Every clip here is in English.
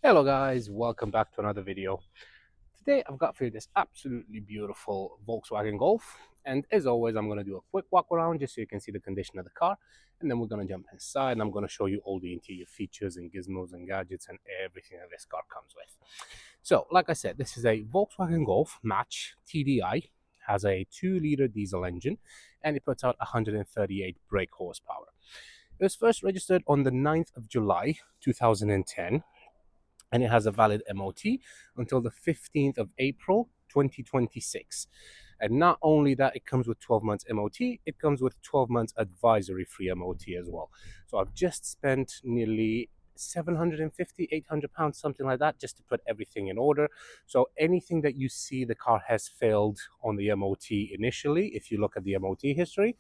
Hello guys, welcome back to another video. Today I've got for you this absolutely beautiful Volkswagen Golf, and as always I'm going to do a quick walk around just so you can see the condition of the car, and then we're going to jump inside and I'm going to show you all the interior features and gizmos and gadgets and everything that this car comes with. So like I said, this is a Volkswagen Golf Match TDI, has a 2-liter diesel engine, and it puts out 138 brake horsepower. It was first registered on the 9th of July 2010, and it has a valid MOT until the 15th of April 2026. And not only that, it comes with 12 months MOT, it comes with 12 months advisory free MOT as well. So I've just spent nearly 750, 800 pounds, something like that, just to put everything in order. So anything that you see the car has failed on the MOT initially, if you look at the MOT history,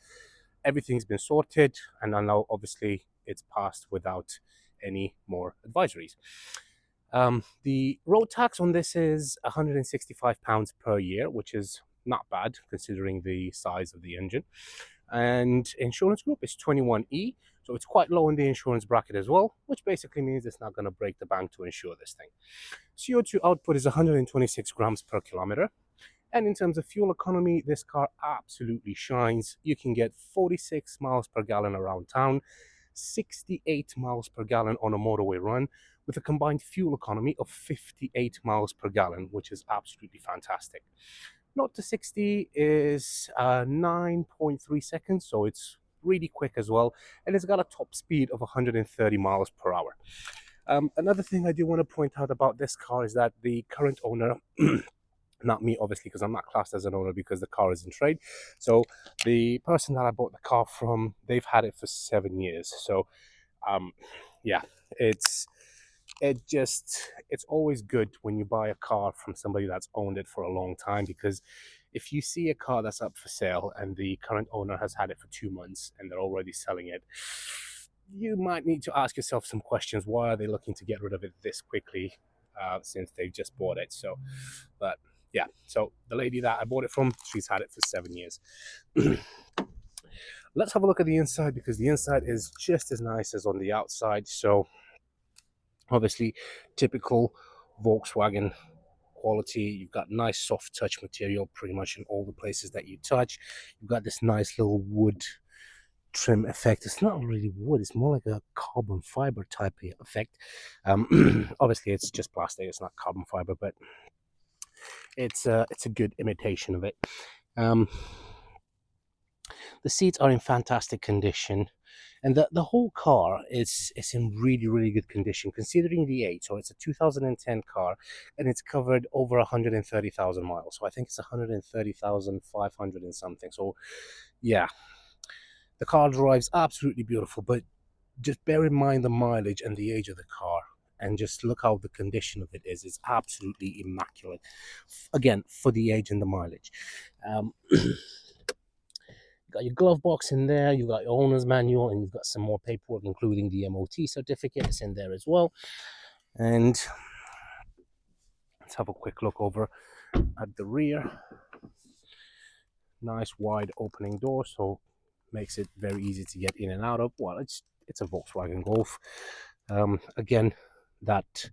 everything's been sorted, and I know obviously it's passed without any more advisories. The road tax on this is £165 per year, which is not bad considering the size of the engine. And insurance group is 21E, so it's quite low in the insurance bracket as well, which basically means it's not going to break the bank to insure this thing. CO2 output is 126 grams per kilometer. And in terms of fuel economy, this car absolutely shines. You can get 46 miles per gallon around town, 68 miles per gallon on a motorway run, with a combined fuel economy of 58 miles per gallon, which is absolutely fantastic. 0 to 60 is 9.3 seconds, so it's really quick as well, and it's got a top speed of 130 miles per hour. Another thing I do want to point out about this car is that the current owner, not me obviously because I'm not classed as an owner because the car is in trade, so the person that I bought the car from, they've had it for 7 years. So yeah, it's it's always good when you buy a car from somebody that's owned it for a long time, because if you see a car that's up for sale and the current owner has had it for 2 months and they're already selling it, you might need to ask yourself some questions. Why are they looking to get rid of it this quickly, since they've just bought it? So, but yeah, so the lady that I bought it from, she's had it for 7 years. Let's have a look at the inside, because the inside is just as nice as on the outside. So obviously typical Volkswagen quality. You've got nice soft touch material pretty much in all the places that you touch. You've got this nice little wood trim effect. It's not really wood, it's more like a carbon fiber type of effect. Obviously it's just plastic, it's not carbon fiber, but it's a good imitation of it. The seats are in fantastic condition, and the whole car is in really good condition considering the age. So it's a 2010 car, and it's covered over 130,000 miles. So I think it's 130,500 and something. So yeah, the car drives absolutely beautiful, but just bear in mind the mileage and the age of the car, and just look how the condition of it is. It's absolutely immaculate, again, for the age and the mileage. Got your glove box in there, you've got your owner's manual, and you've got some more paperwork including the MOT certificate. It's in there as well. And let's have a quick look over at the rear. Nice wide opening door, so makes it very easy to get in and out of. Well, it's a Volkswagen Golf. Again, that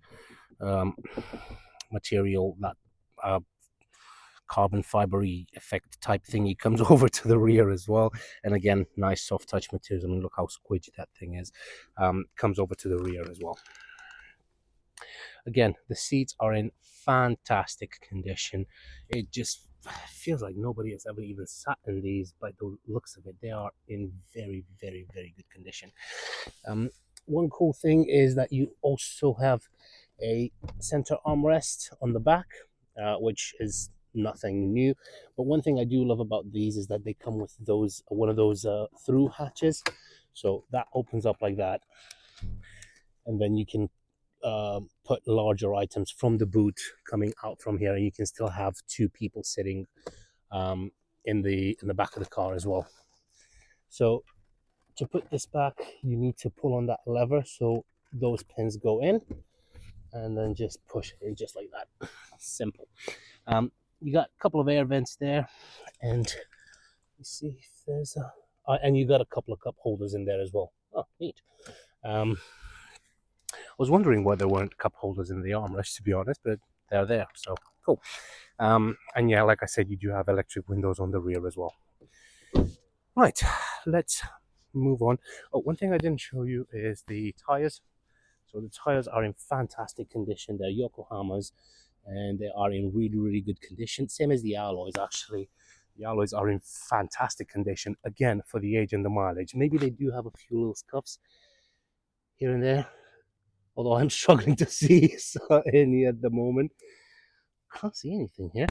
material, that carbon fibery effect type thingy comes over to the rear as well. And again, nice soft touch materials. I mean, look how squidgy that thing is. Comes over to the rear as well. Again, the seats are in fantastic condition. It just feels like nobody has ever even sat in these. By the looks of it, they are in very good condition. One cool thing is that you also have a center armrest on the back, which is nothing new. But one thing I do love about these is that they come with one of those through hatches. So that opens up like that, and then you can put larger items from the boot coming out from here, and you can still have two people sitting in the back of the car as well. So to put this back, you need to pull on that lever so those pins go in, and then just push it in just like that. Simple. You got a couple of air vents there, and you see if there's and you got a couple of cup holders in there as well. Oh, neat. was wondering why there weren't cup holders in the armrest, to be honest, but they're there, so cool. And yeah, like I said, you do have electric windows on the rear as well. Right, let's move on. Oh, one thing I didn't show you is the tires. So the tires are in fantastic condition. They're Yokohamas, and they are in really, really good condition. Same as the alloys, actually. The alloys are in fantastic condition, again, for the age and the mileage. Maybe they do have a few little scuffs here and there, although I'm struggling to see any at the moment. Can't see anything here.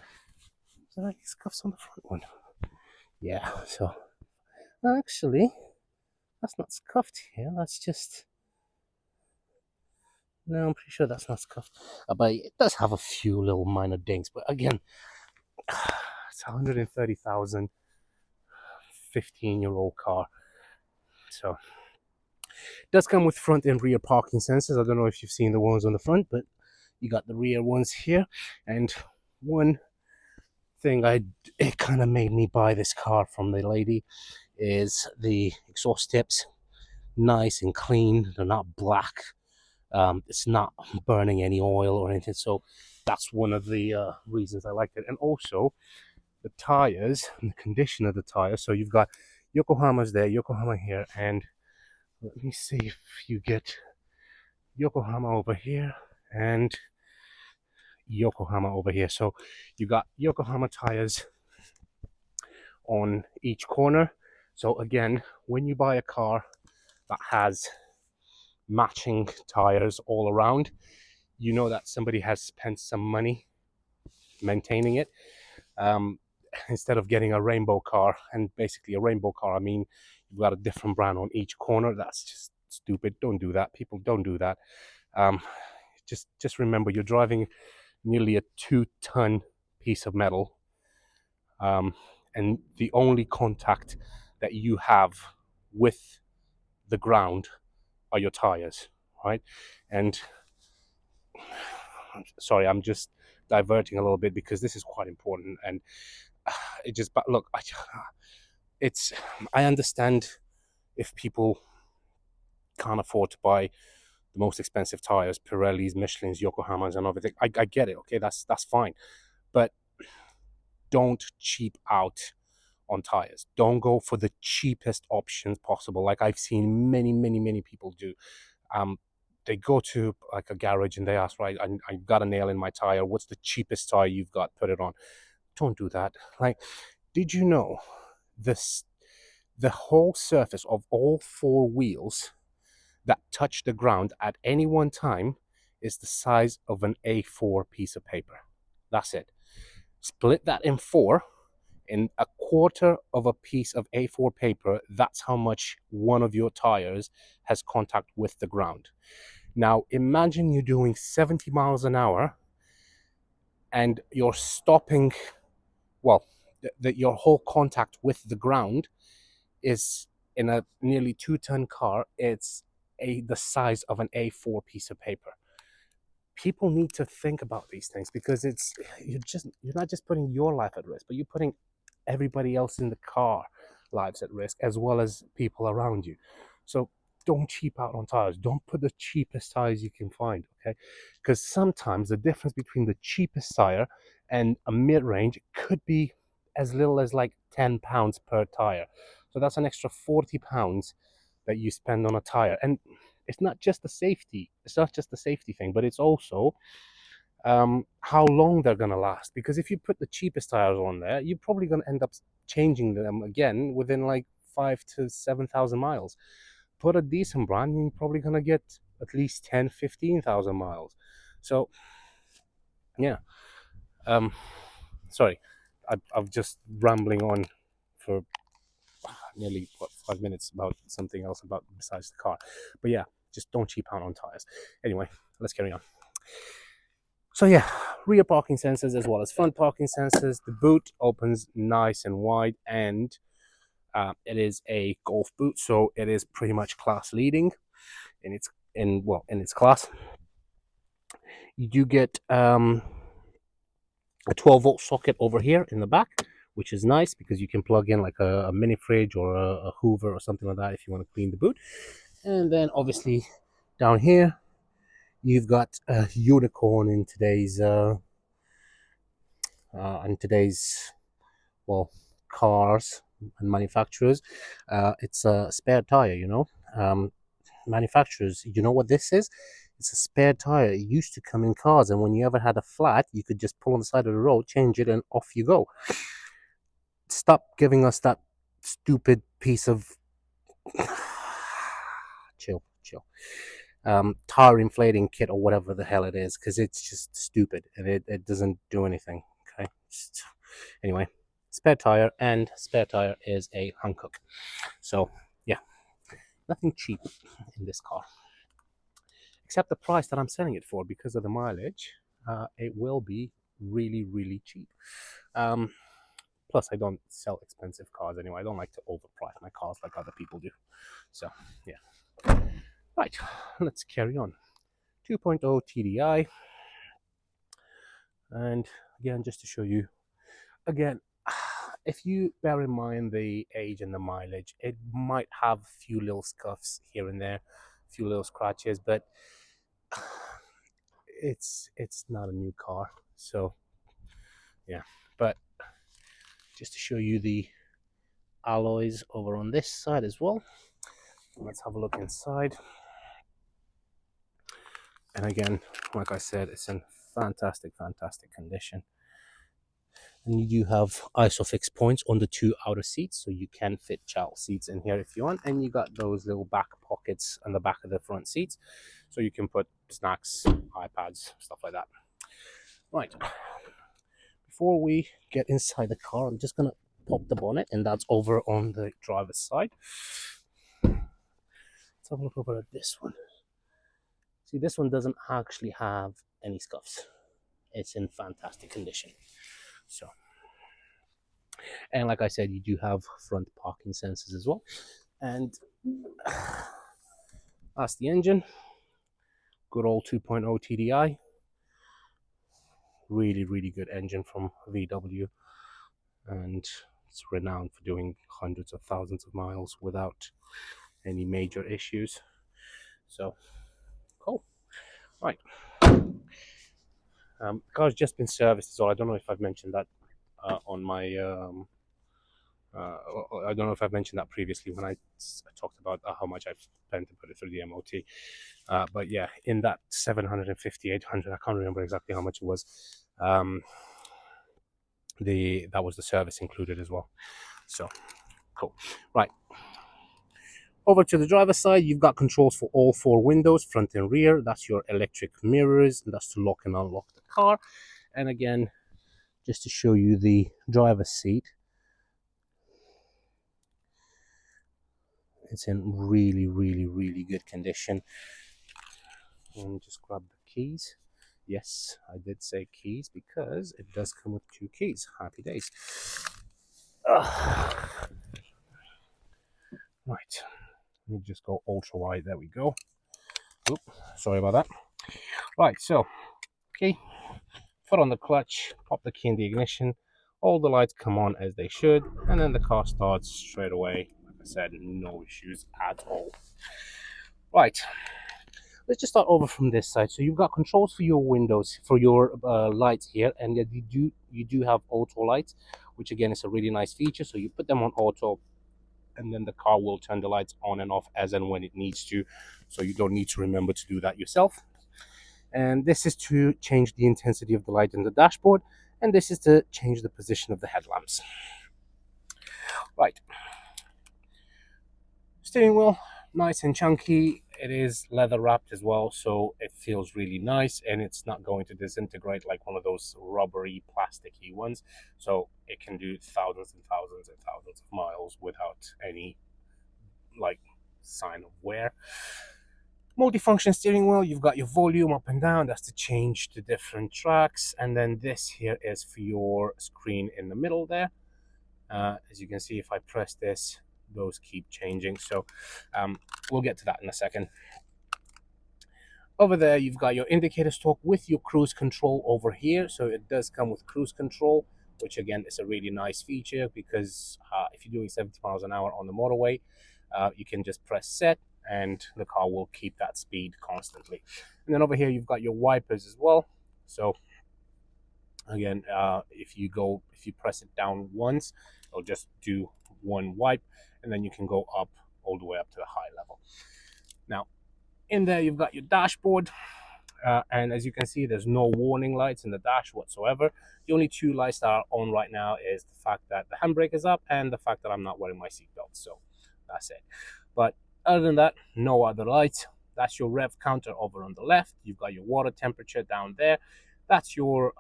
Is there any scuffs on the front one? Yeah, so actually, that's not scuffed here. That's just... No, I'm pretty sure that's not scuffed. But it does have a few little minor dings. But again, it's 130,000, 15-year-old car. So it does come with front and rear parking sensors. I don't know if you've seen the ones on the front, but you got the rear ones here. And one thing it kind of made me buy this car from the lady is the exhaust tips. Nice and clean. They're not black. It's not burning any oil or anything. So that's one of the reasons I liked it. And also the tires and the condition of the tires. So you've got Yokohama's there, Yokohama here, and let me see if you get Yokohama over here and Yokohama over here. So you got Yokohama tires on each corner. So again, when you buy a car that has matching tires all around, you know that somebody has spent some money maintaining it. Instead of getting a rainbow car, and basically a rainbow car, I mean, you've got a different brand on each corner. That's just stupid. Don't do that. People don't do that. Just remember, you're driving nearly a 2-ton piece of metal, and the only contact that you have with the ground are your tires, right? And sorry, I'm just diverting a little bit because this is quite important, and it just... But look, I understand if people can't afford to buy the most expensive tires, Pirellis, Michelins, Yokohamas, and everything. I get it. Okay, that's fine, but don't cheap out on tires. Don't go for the cheapest options possible, like I've seen many people do. They go to like a garage and they ask, right, I got a nail in my tire. What's the cheapest tire you've got? Put it on. Don't do that. Like, did you know this? The whole surface of all 4 wheels that touch the ground at any one time is the size of an A4 piece of paper. That's it. Split that in 4, in a quarter of a piece of A4 paper, that's how much one of your tires has contact with the ground. Now imagine you're doing 70 miles an hour and you're stopping, well, your whole contact with the ground is in a nearly 2-ton car. It's the size of an A4 piece of paper. People need to think about these things, because you're not just putting your life at risk, but you're putting everybody else in the car lives at risk, as well as people around you. So don't cheap out on tires. Don't put the cheapest tires you can find, okay? Because sometimes the difference between the cheapest tire and a mid-range could be as little as like £10 per tire. So that's an extra £40 that you spend on a tire. And it's not just the safety. It's not just the safety thing, but it's also how long they're going to last. Because if you put the cheapest tires on there, you're probably going to end up changing them again within like 5,000 to 7,000 miles. Put a decent brand, you're probably going to get at least 10, 15,000 miles. So, yeah. Sorry, I've just rambling on for nearly 5 minutes about something else about besides the car. But yeah, just don't cheap out on tires. Anyway, let's carry on. So yeah, rear parking sensors as well as front parking sensors. The boot opens nice and wide, and it is a Golf boot, so it is pretty much class leading in its class. You do get a 12-volt socket over here in the back, which is nice because you can plug in like a mini fridge or a Hoover or something like that if you want to clean the boot. And then obviously down here You've got a unicorn in today's well, cars and manufacturers. It's a spare tire, manufacturers, you know what this is? It's a spare tire. It used to come in cars, and when you ever had a flat, you could just pull on the side of the road, change it, and off you go. Stop giving us that stupid piece of chill. Tire inflating kit or whatever the hell it is, because it's just stupid and it doesn't do anything. Okay. Anyway, spare tire, and spare tire is a Hankook. So yeah, nothing cheap in this car, except the price that I'm selling it for because of the mileage. It will be really cheap. Um, Plus, I don't sell expensive cars anyway. I don't like to overprice my cars like other people do. So yeah. Right, let's carry on. 2.0 TDI, and again, just to show you, again, if you bear in mind the age and the mileage, it might have a few little scuffs here and there, a few little scratches, but it's not a new car. So yeah, but just to show you the alloys over on this side as well, let's have a look inside. And again, like I said, it's in fantastic condition. And you do have isofix points on the two outer seats, so you can fit child seats in here if you want. And you got those little back pockets on the back of the front seats, so you can put snacks, iPads, stuff like that. Right, before we get inside the car, I'm just gonna pop the bonnet, and that's over on the driver's side. Let's have a look over at this one. See, this one doesn't actually have any scuffs. It's in fantastic condition. So, and like I said, you do have front parking sensors as well. And that's the engine. Good old 2.0 TDI. Really good engine from VW. And it's renowned for doing hundreds of thousands of miles without any major issues. So, cool. Right. Car's just been serviced, so I don't know if I've mentioned that on my I don't know if I've mentioned that previously when I talked about how much I've spent to put it through the MOT. But yeah, in that 750, 800, I can't remember exactly how much it was. That was the service included as well. So cool. Right. Over to the driver's side, you've got controls for all four windows, front and rear. That's your electric mirrors, and that's to lock and unlock the car. And again, just to show you the driver's seat, it's in really good condition. And just grab the keys. Yes, I did say keys because it does come with two keys. Happy days. Right, let me just go ultra wide. There we go. Oop, sorry about that. Right, so key, foot on the clutch, pop the key in the ignition. All the lights come on as they should, and then the car starts straight away. Like I said, no issues at all. Right, let's just start over from this side. So you've got controls for your windows, for your lights here, and you do have auto lights, which again is a really nice feature. So you put them on auto, and then the car will turn the lights on and off as and when it needs to. So you don't need to remember to do that yourself. And this is to change the intensity of the light in the dashboard, and this is to change the position of the headlamps. Right, steering wheel, nice and chunky. It is leather wrapped as well, so it feels really nice, and it's not going to disintegrate like one of those rubbery plasticky ones. So it can do thousands and thousands and thousands of miles without any like sign of wear. Multifunction steering wheel, you've got your volume up and down, that's to change the different tracks, and then this here is for your screen in the middle there. As you can see, if I press this, those keep changing, so we'll get to that in a second. Over there you've got your indicator stalk with your cruise control over here, so it does come with cruise control, which again is a really nice feature because if you're doing 70 miles an hour on the motorway, you can just press set and the car will keep that speed constantly. And then over here you've got your wipers as well. So again, if you press it down once, it'll just do one wipe, and then you can go up all the way up to the high level. Now in there you've got your dashboard, and as you can see, there's no warning lights in the dash whatsoever. The only two lights that are on right now is the fact that the handbrake is up and the fact that I'm not wearing my seatbelt. So that's it. But other than that, no other lights. That's your rev counter over on the left. You've got your water temperature down there. That's your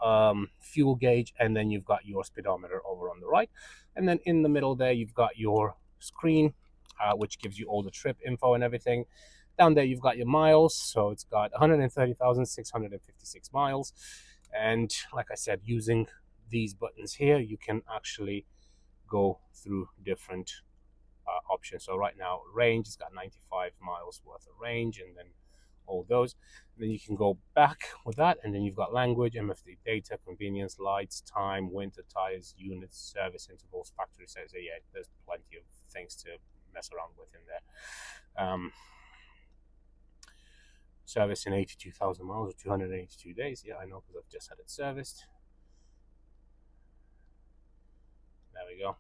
fuel gauge, and then you've got your speedometer over on the right. And then in the middle there, you've got your screen, which gives you all the trip info and everything. Down there, you've got your miles. So it's got 130,656 miles. And like I said, using these buttons here, you can actually go through different options. So right now, range, it's got 95 miles worth of range, and then all those. And then you can go back with that, and then you've got language, MFD data, convenience, lights, time, winter tires, units, service intervals, factory says. Yeah, there's plenty of things to mess around with in there. Service in 82,000 miles or 282 days. Yeah, I know, because I've just had it serviced. There we go.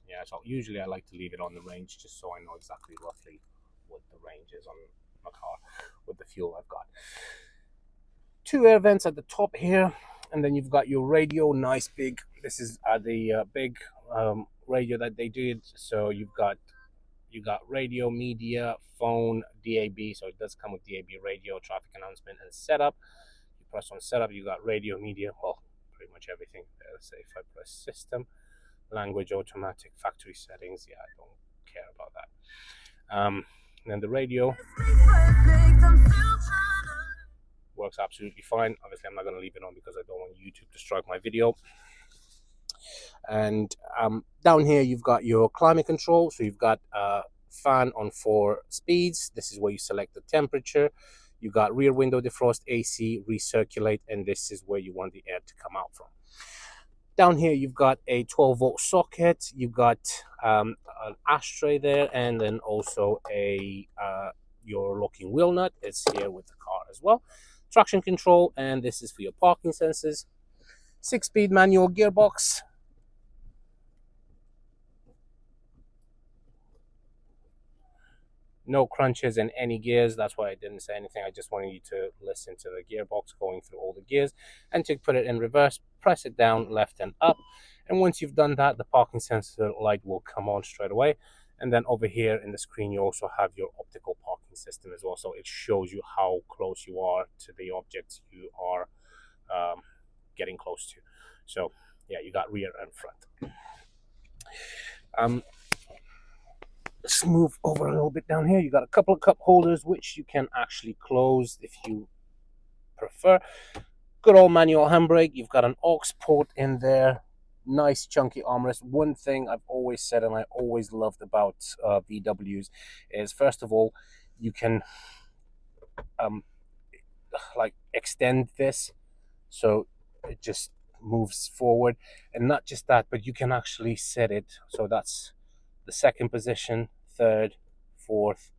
Yeah, so usually I like to leave it on the range just so I know exactly roughly what the range is on my car with the fuel I've got. Two air vents at the top here, and then you've got your radio, nice big. This is the big radio that they did. So you got radio, media, phone, DAB. So it does come with DAB radio, traffic announcement, and setup. You press on setup, you got radio, media, well, pretty much everything. Let's say if I press system, language, automatic, factory settings. Yeah, I don't care about that. And then the radio works absolutely fine. Obviously, I'm not going to leave it on because I don't want YouTube to strike my video. And down here, you've got your climate control. So you've got fan on 4 speeds. This is where you select the temperature. You got rear window defrost, AC, recirculate, and this is where you want the air to come out from. Down here, you've got a 12-volt socket. You've got an ashtray there, and then also your locking wheel nut. It's here with the car as well. Traction control, and this is for your parking sensors. 6-speed manual gearbox. No crunches in any gears. That's why I didn't say anything. I just wanted you to listen to the gearbox going through all the gears. And to put it in reverse, press it down, left and up. And once you've done that, the parking sensor light will come on straight away. And then over here in the screen, you also have your optical parking system as well. So it shows you how close you are to the objects you are getting close to. So yeah, you got rear and front. Let's move over a little bit down here. You got a couple of cup holders, which you can actually close if you prefer. Good old manual handbrake. You've got an aux port in there. Nice chunky armrest. One thing I've always said and I always loved about VWs is, first of all, you can like extend this so it just moves forward. And not just that, but you can actually set it so that's the second position, third, fourth,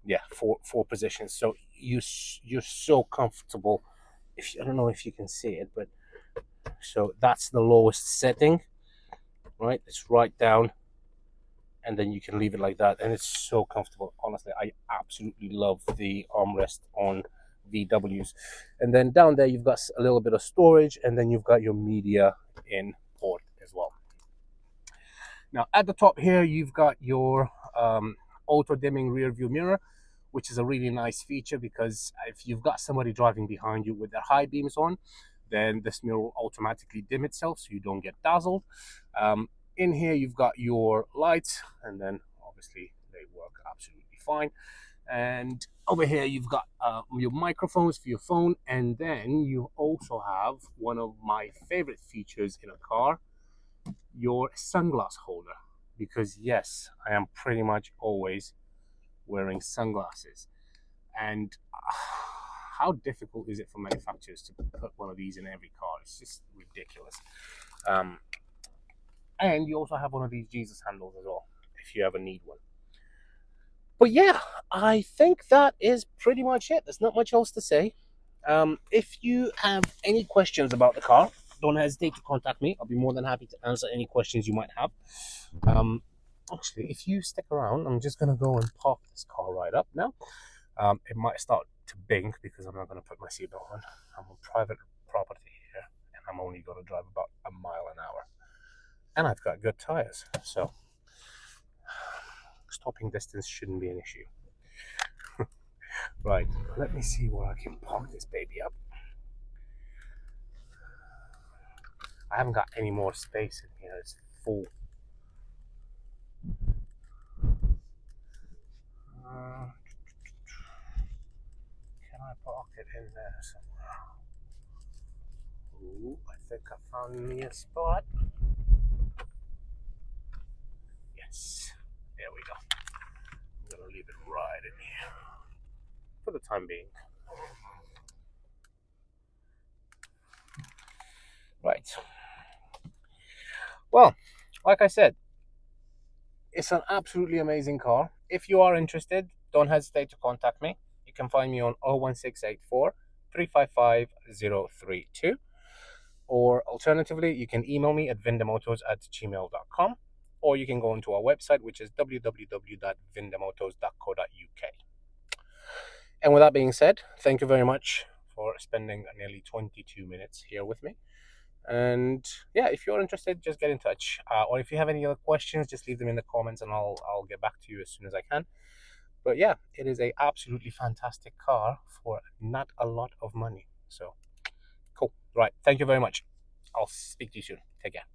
yeah, four positions. So you're so comfortable. I don't know if you can see it, but so that's the lowest setting, right? It's right down, and then you can leave it like that, and it's so comfortable. Honestly, I absolutely love the armrest on VWs. And then down there you've got a little bit of storage, and then you've got your media in port as well. Now at the top here, you've got your auto dimming rear view mirror, which is a really nice feature because if you've got somebody driving behind you with their high beams on, then this mirror will automatically dim itself so you don't get dazzled. In here, you've got your lights, and then obviously they work absolutely fine. And over here, you've got your microphones for your phone, and then you also have one of my favorite features in a car, your sunglass holder, because yes, I am pretty much always wearing sunglasses. And how difficult is it for manufacturers to put one of these in every car? It's just ridiculous. And you also have one of these Jesus handles as well, if you ever need one. But yeah, I think that is pretty much it. There's not much else to say. If you have any questions about the car, don't hesitate to contact me. I'll be more than happy to answer any questions you might have. Um, Actually, if you stick around, I'm just gonna go and park this car right up now. It might start to bink because I'm not gonna put my seatbelt on. I'm on private property here, and I'm only gonna drive about a mile an hour, and I've got good tires, so stopping distance shouldn't be an issue. Right, let me see where I can park this baby up. I haven't got any more space in here, it's full. Can I park it in there somewhere? Ooh, I think I found me a spot. Yes, there we go. I'm gonna leave it right in here for the time being. Right. Well, like I said, it's an absolutely amazing car. If you are interested, don't hesitate to contact me. You can find me on 01684 355 032. Or alternatively, you can email me at vindamotos@gmail.com, or you can go onto our website, which is www.vindamotos.co.uk. And with that being said, thank you very much for spending nearly 22 minutes here with me. And yeah, if you're interested, just get in touch. Or if you have any other questions, just leave them in the comments, and I'll get back to you as soon as I can. But yeah, it is a absolutely fantastic car for not a lot of money. So cool. Right. Thank you very much. I'll speak to you soon. Take care.